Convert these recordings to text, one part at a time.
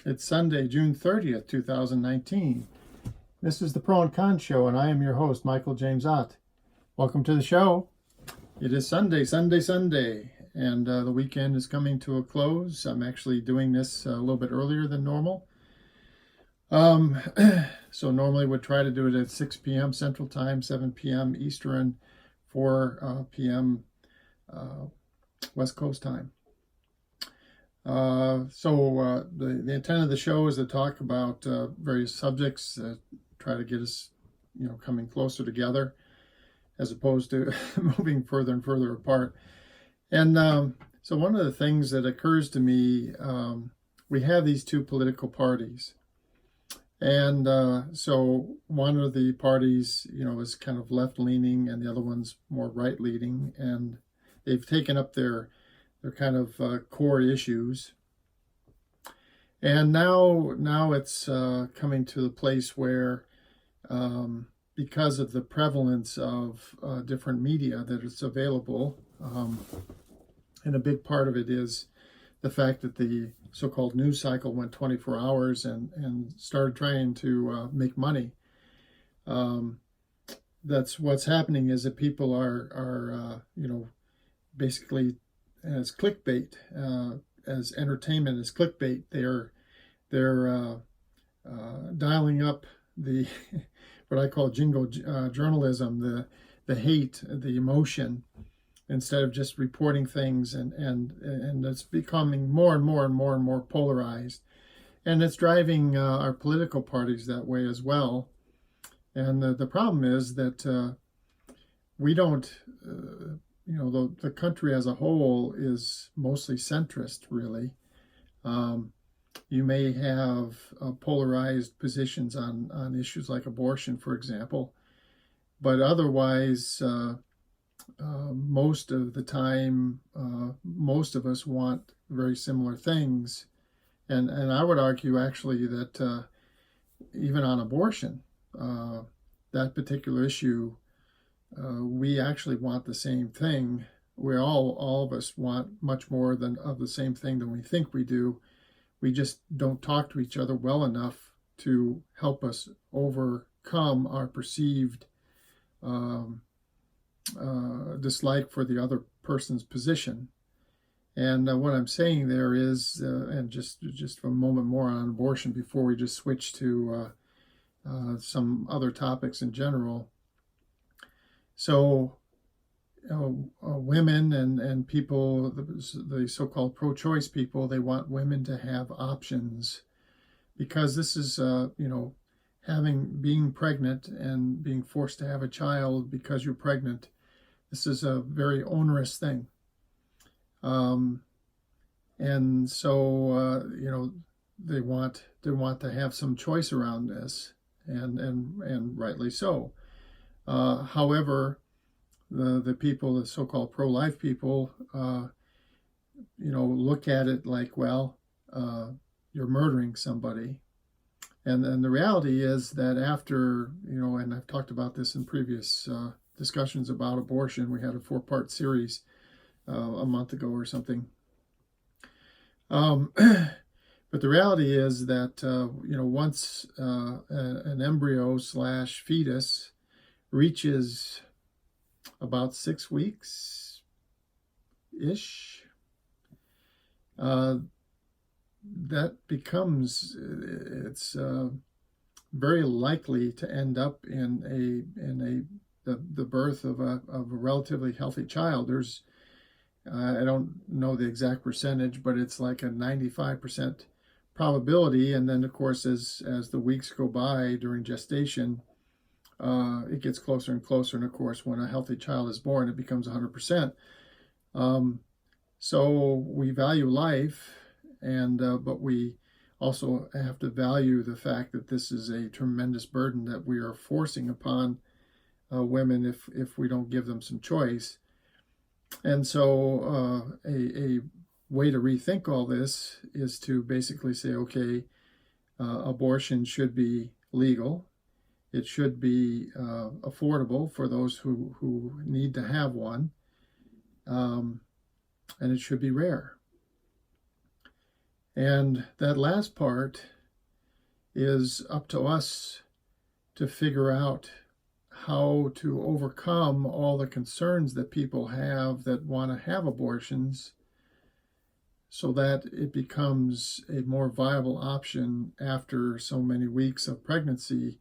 It's Sunday, June 30th, 2019. This is the Pro and Con Show, and I am your host, Michael James Ott. Welcome to the show. It is Sunday, and the weekend is coming to a close. I'm actually doing this a little bit earlier than normal. So normally would try to do it at 6 p.m. Central Time, 7 p.m. Eastern, 4 p.m. West Coast Time. The intent of the show is to talk about various subjects, try to get us, coming closer together, as opposed to moving further and further apart. And so one of the things that occurs to me, we have these two political parties. And so one of the parties, is kind of left-leaning, and the other one's more right-leaning, and they've taken up their kind of core issues. And now it's coming to the place where, because of the prevalence of different media that is available, and a big part of it is the fact that the so-called news cycle went 24 hours and started trying to make money. That's what's happening, is that people are basically, as clickbait, as entertainment, as clickbait, they're dialing up the what I call jingo journalism, the hate, the emotion, instead of just reporting things, and it's becoming more and more polarized, and it's driving our political parties that way as well. And the problem is that we don't. The country as a whole is mostly centrist, really. You may have polarized positions on issues like abortion, for example, but otherwise, most of the time, most of us want very similar things. And I would argue, actually, that even on abortion, that particular issue, we actually want the same thing. We all of us want much more of the same thing than we think we do. We just don't talk to each other well enough to help us overcome our perceived dislike for the other person's position. And what I'm saying there is, and just for a moment more on abortion before we just switch to some other topics in general. So women and people, the so-called pro-choice people, they want women to have options, because this is, being pregnant and being forced to have a child because you're pregnant. This is a very onerous thing. And so, they want to have some choice around this, and rightly so. However, the people, the so-called pro-life people, look at it like, well, you're murdering somebody. And the reality is that after, and I've talked about this in previous discussions about abortion. We had a 4-part series a month ago or something. But the reality is that, once an embryo / fetus reaches about 6 weeks ish, that becomes, it's very likely to end up in the birth of a relatively healthy child. There's I don't know the exact percentage, but it's like a 95% probability. And then, of course, as the weeks go by during gestation, it gets closer and closer. And of course, when a healthy child is born, it becomes 100%. So we value life, and but we also have to value the fact that this is a tremendous burden that we are forcing upon women if we don't give them some choice. And so a way to rethink all this is to basically say, okay, abortion should be legal. It should be affordable for those who need to have one. And it should be rare. And that last part is up to us to figure out how to overcome all the concerns that people have that want to have abortions, so that it becomes a more viable option after so many weeks of pregnancy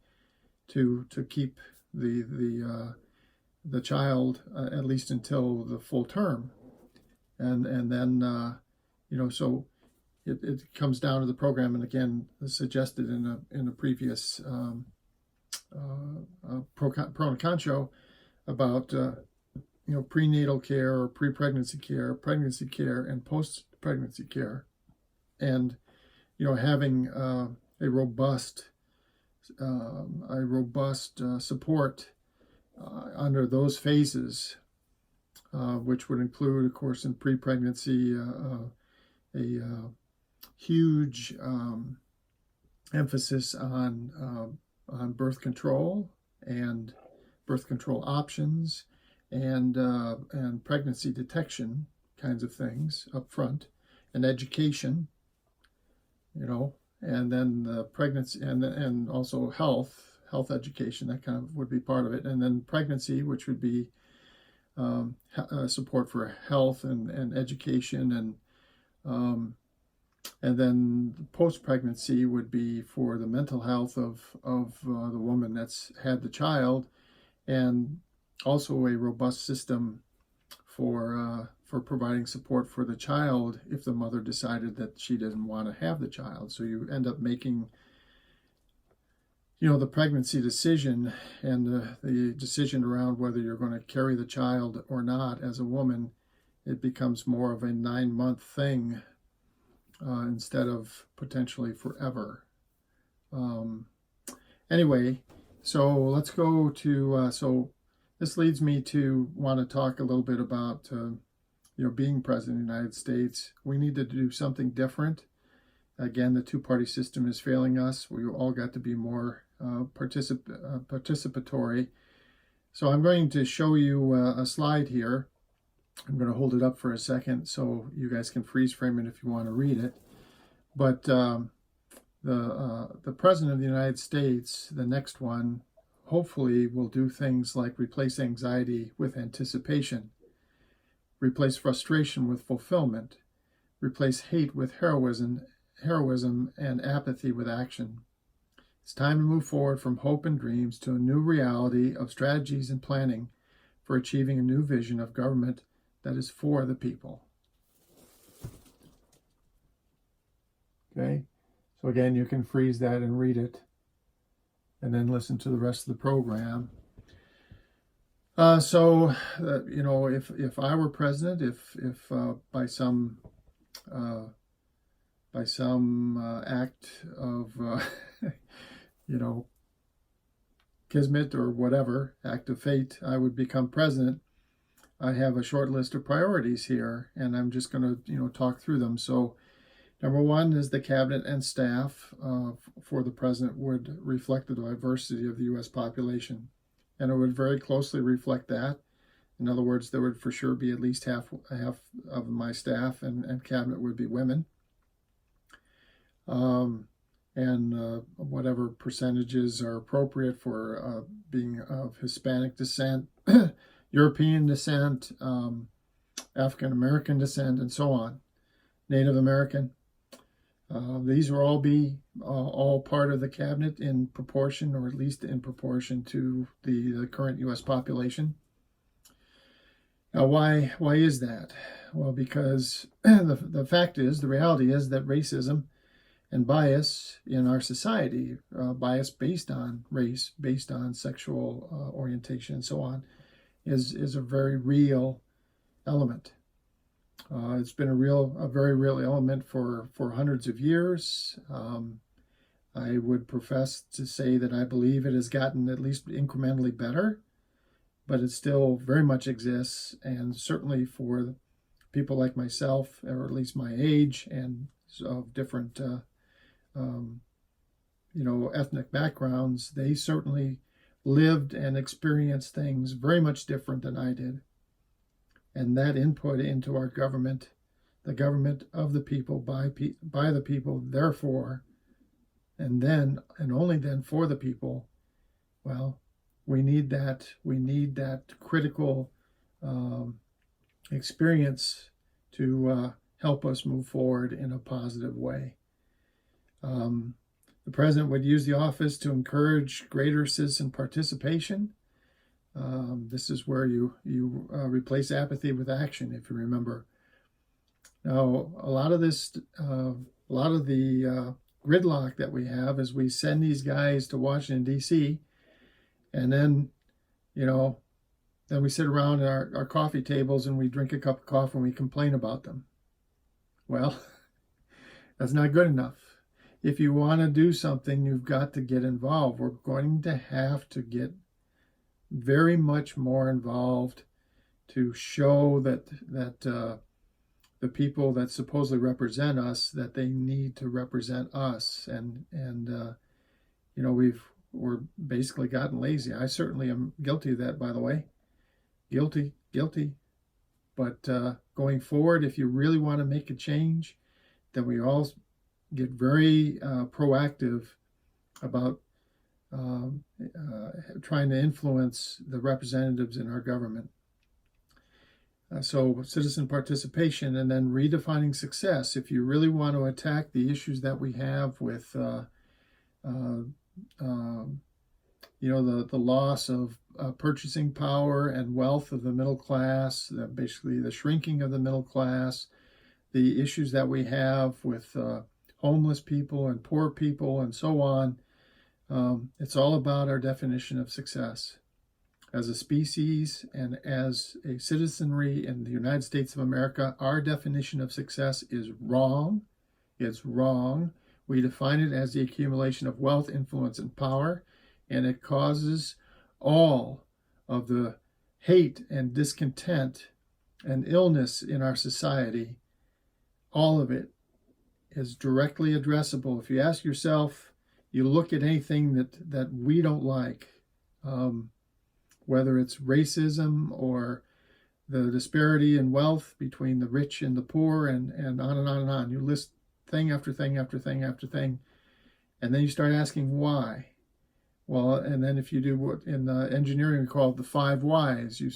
to keep the child at least until the full term, and then so it comes down to the program, and again suggested in a previous pro and con show about prenatal care or pre-pregnancy care, pregnancy care, and post-pregnancy care, and having a robust support under those phases, which would include, of course, in pre-pregnancy a huge emphasis on birth control and birth control options and pregnancy detection kinds of things up front, and education, and then the pregnancy and also health education, that kind of would be part of it, and then pregnancy, which would be support for health and education, and then post-pregnancy would be for the mental health of the woman that's had the child, and also a robust system for providing support for the child if the mother decided that she didn't want to have the child. So you end up making the pregnancy decision and the decision around whether you're going to carry the child or not as a woman. It becomes more of a 9-month thing instead of potentially forever. Anyway, so let's go to, so this leads me to want to talk a little bit about, being president of the United States. We need to do something different. Again, the two-party system is failing us. We all got to be more participatory. So I'm going to show you a slide here. I'm going to hold it up for a second so you guys can freeze frame it if you want to read it. But the President of the United States, the next one, hopefully will do things like replace anxiety with anticipation, replace frustration with fulfillment, replace hate with heroism and apathy with action. It's time to move forward from hope and dreams to a new reality of strategies and planning for achieving a new vision of government that is for the people. Okay, so again, you can freeze that and read it, and then listen to the rest of the program. If I were president, if by some act of kismet or whatever, act of fate, I would become president, I have a short list of priorities here, and I'm just going to talk through them. So number one is the cabinet and staff for the president would reflect the diversity of the U.S. population, and it would very closely reflect that. In other words, there would for sure be at least half of my staff and cabinet would be women. And whatever percentages are appropriate for being of Hispanic descent, European descent, African American descent, and so on, Native American. These will all be all part of the cabinet in proportion, or at least in proportion to the current U.S. population. Now, why is that? Well, because the fact is, the reality is that racism and bias in our society, bias based on race, based on sexual orientation, and so on, is a very real element. It's been a very real element for hundreds of years. I would profess to say that I believe it has gotten at least incrementally better, but it still very much exists, and certainly for people like myself, or at least my age, and of different ethnic backgrounds, they certainly lived and experienced things very much different than I did. And that input into our government the government of the people, by the people, therefore, and then, and only then for the people, well, we need that critical experience to help us move forward in a positive way. The president would use the office to encourage greater citizen participation. This is where you replace apathy with action, if you remember. Now, a lot of the gridlock that we have is we send these guys to Washington, D.C., and then, then we sit around our coffee tables and we drink a cup of coffee and we complain about them. Well, that's not good enough. If you want to do something, you've got to get involved. We're going to have to get very much more involved to show that the people that supposedly represent us, that they need to represent us, and we're basically gotten lazy. I certainly am guilty of that, by the way. Guilty. But going forward, if you really want to make a change, then we all get very proactive about trying to influence the representatives in our government. So citizen participation, and then redefining success. If you really want to attack the issues that we have with the loss of purchasing power and wealth of the middle class, basically the shrinking of the middle class, the issues that we have with homeless people and poor people and so on, it's all about our definition of success. As a species and as a citizenry in the United States of America, our definition of success is wrong. It's wrong. We define it as the accumulation of wealth, influence, and power, and it causes all of the hate and discontent and illness in our society. All of it is directly addressable. If you ask yourself, you look at anything that we don't like, whether it's racism or the disparity in wealth between the rich and the poor, and on and on and on. You list thing after thing after thing after thing, and then you start asking why. Well, and then if you do what in engineering we call the 5 whys, you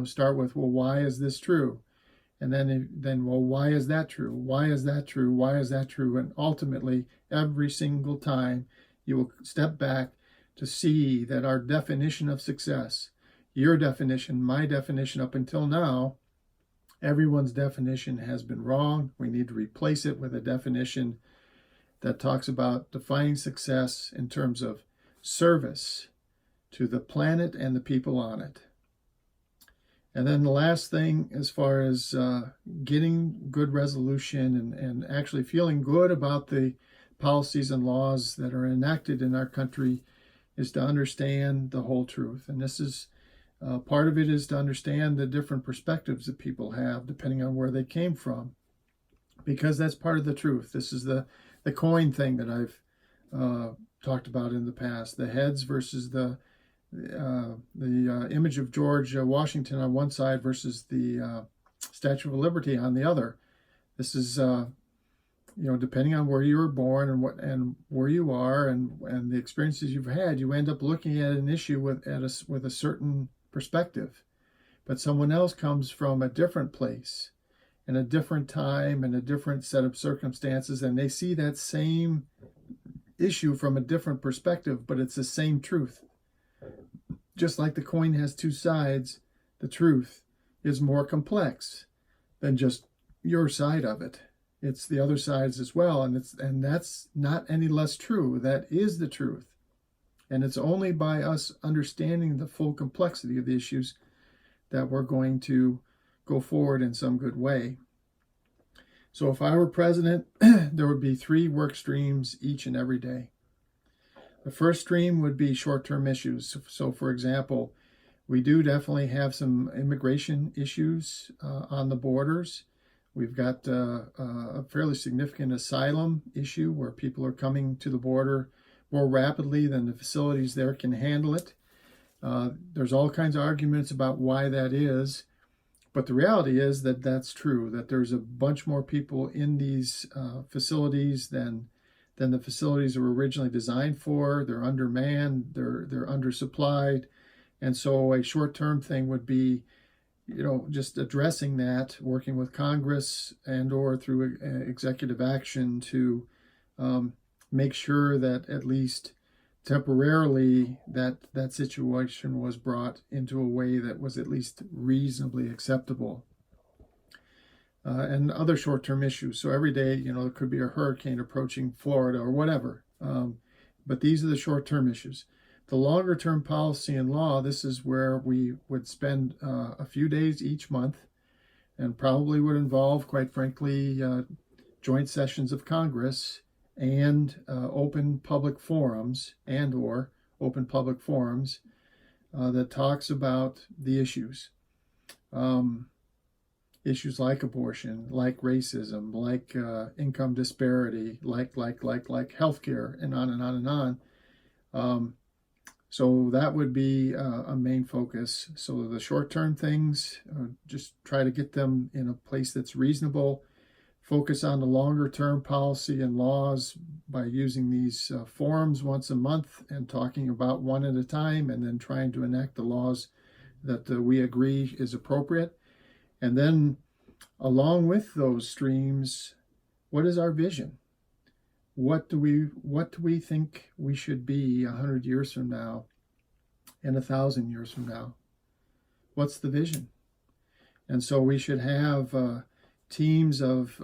start with, well, why is this true? And then well, why is that true? Why is that true? Why is that true? And ultimately, every single time, you will step back to see that our definition of success, your definition, my definition up until now, everyone's definition has been wrong. We need to replace it with a definition that talks about defining success in terms of service to the planet and the people on it. And then the last thing, as far as getting good resolution and actually feeling good about the policies and laws that are enacted in our country, is to understand the whole truth. And this is part of it is to understand the different perspectives that people have depending on where they came from, because that's part of the truth. This is the coin thing that I've talked about in the past, the heads versus the image of George Washington on one side versus the Statue of Liberty on the other. This is depending on where you were born and where you are and the experiences you've had, you end up looking at an issue with a certain perspective. But someone else comes from a different place and a different time and a different set of circumstances, and they see that same issue from a different perspective, but it's the same truth. Just like the coin has 2 sides, the truth is more complex than just your side of it. It's the other sides as well, and that's not any less true. That is the truth. And it's only by us understanding the full complexity of the issues that we're going to go forward in some good way. So if I were president, there would be 3 work streams each and every day. The first stream would be short-term issues. So for example, we do definitely have some immigration issues on the borders. We've got a fairly significant asylum issue where people are coming to the border more rapidly than the facilities there can handle it. There's all kinds of arguments about why that is, But the reality is that that's true, that there's a bunch more people in these facilities than the facilities were originally designed for. They're undermanned, they're undersupplied. And so a short-term thing would be, just addressing that, working with Congress and or through executive action to make sure that at least temporarily that situation was brought into a way that was at least reasonably acceptable. And other short-term issues. So every day, there could be a hurricane approaching Florida or whatever. But these are the short-term issues. The longer-term policy and law, this is where we would spend a few days each month, and probably would involve, quite frankly, joint sessions of Congress and open public forums that talks about the issues. Issues like abortion, like racism, like income disparity, like healthcare, and on and on and on. So that would be a main focus. So the short-term things, just try to get them in a place that's reasonable. Focus on the longer-term policy and laws by using these forums once a month and talking about one at a time, and then trying to enact the laws that we agree is appropriate. And then along with those streams, what is our vision? What do we think we should be 100 years from now and 1,000 years from now? What's the vision? And so we should have teams of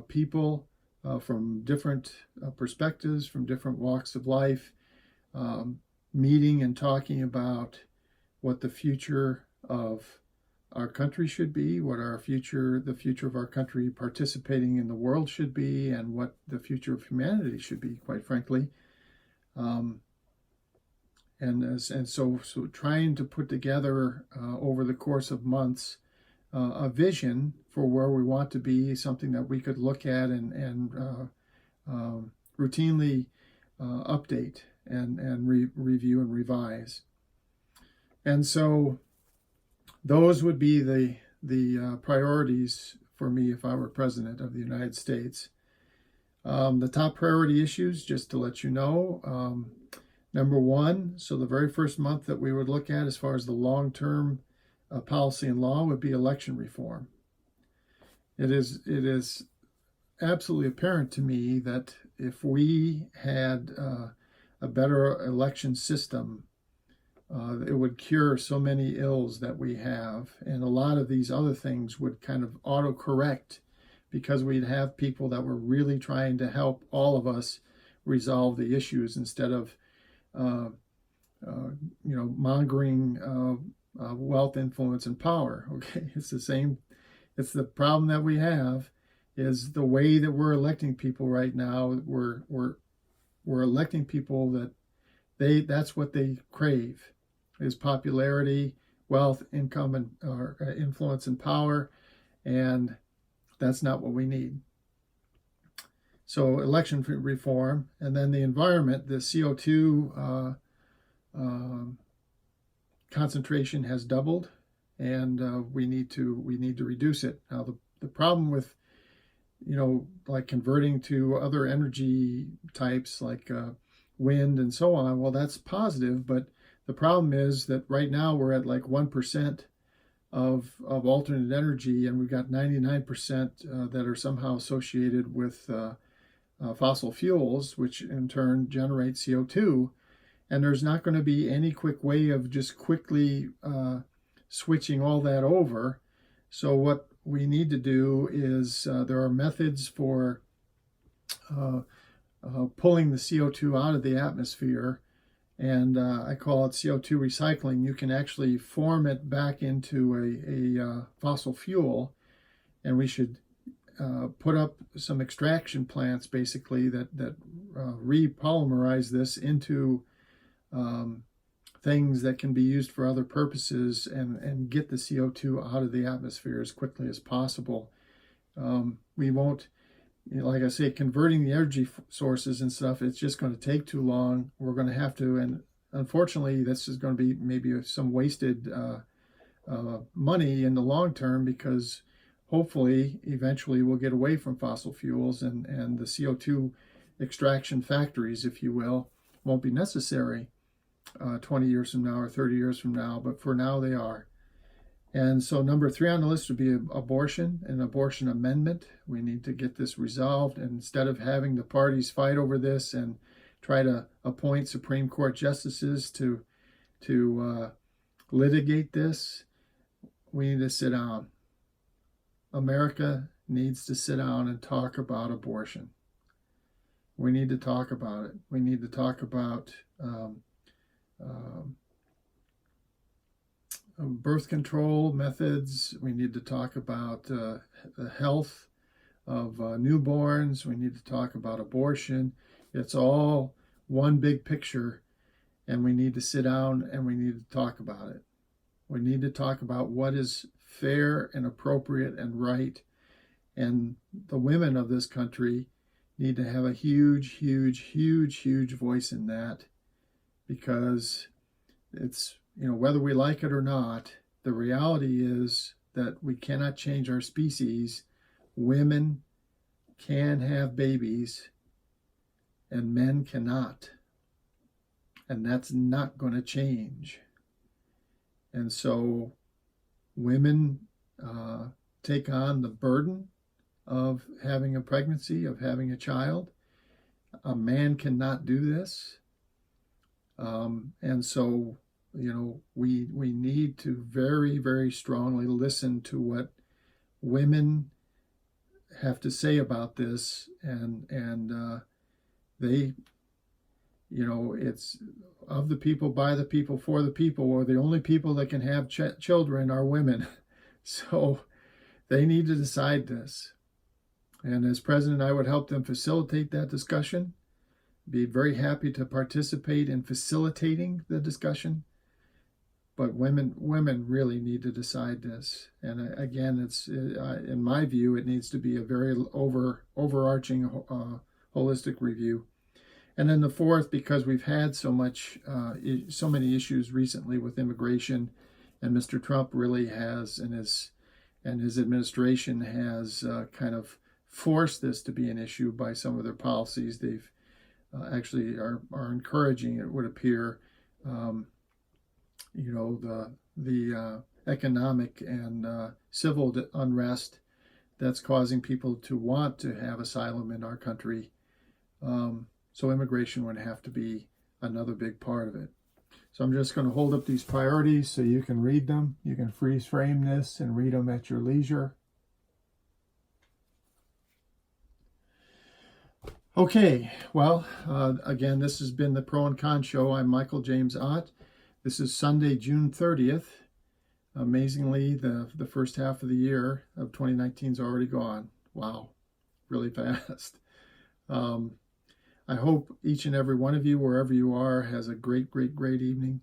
people from different perspectives, from different walks of life, meeting and talking about what the future of our country should be, what the future of our country participating in the world should be, and what the future of humanity should be, quite frankly. So trying to put together over the course of months a vision for where we want to be, something that we could look at and routinely update and review and revise. And so those would be the priorities for me if I were president of the United States. The top priority issues, just to let you know, number one, so the very first month that we would look at as far as the long-term policy and law would be election reform. It is absolutely apparent to me that if we had a better election system, it would cure so many ills that we have, and a lot of these other things would kind of auto-correct because we'd have people that were really trying to help all of us resolve the issues instead of mongering wealth, influence, and power. Okay, it's the same. It's the problem that we have is the way that we're electing people right now. We're electing people that that's what they crave, is popularity, wealth, income, and influence and power, and that's not what we need. So election reform, and then the environment, the CO2 concentration has doubled, and we need to reduce it. Now the problem with like converting to other energy types like wind and so on, well, that's positive, but the problem is that right now we're at like 1% of alternate energy, and we've got 99% that are somehow associated with fossil fuels, which in turn generate CO2. And there's not going to be any quick way of just quickly switching all that over. So what we need to do is there are methods for pulling the CO2 out of the atmosphere, and I call it CO2 recycling. You can actually form it back into a fossil fuel, and we should put up some extraction plants basically that repolymerize this into things that can be used for other purposes and get the CO2 out of the atmosphere as quickly as possible. We won't, like I say, converting the energy sources and stuff, it's just going to take too long. We're going to have to, and unfortunately, this is going to be maybe some wasted money in the long term, because hopefully eventually we'll get away from fossil fuels, and the CO2 extraction factories, if you will, won't be necessary 20 years from now or 30 years from now, but for now they are. And so number 3 on the list would be abortion, an abortion amendment. We need to get this resolved, and instead of having the parties fight over this and try to appoint Supreme Court justices to litigate this, we need to sit down. America needs to sit down and talk about abortion. We need to talk about it. We need to talk about birth control methods. We need to talk about the health of newborns. We need to talk about abortion. It's all one big picture, and we need to sit down and we need to talk about it. We need to talk about what is fair and appropriate and right, and the women of this country need to have a huge, huge, huge, huge voice in that, because it's, whether we like it or not, the reality is that we cannot change our species. Women can have babies and men cannot. And that's not going to change. And so women take on the burden of having a pregnancy, of having a child. A man cannot do this. And so, we need to very, very strongly listen to what women have to say about this. And they, it's of the people, by the people, for the people, or the only people that can have children are women. So they need to decide this. And as president, I would help them facilitate that discussion. Be very happy to participate in facilitating the discussion. But women really need to decide this. And again, it's in my view, it needs to be a very overarching, holistic review. And then the fourth, because we've had so many issues recently with immigration, and Mr. Trump really has, and his administration has kind of forced this to be an issue by some of their policies. They've actually are encouraging, it would appear, the economic and civil unrest that's causing people to want to have asylum in our country. So immigration would have to be another big part of it. So I'm just going to hold up these priorities so you can read them. You can freeze frame this and read them at your leisure. Okay, well, again, this has been the Pro and Con Show. I'm Michael James Ott. This is Sunday, June 30th. Amazingly, the first half of the year of 2019 is already gone. Wow, really fast. I hope each and every one of you, wherever you are, has a great, great, great evening.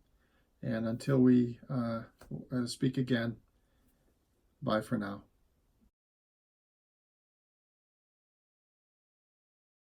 And until we speak again, bye for now.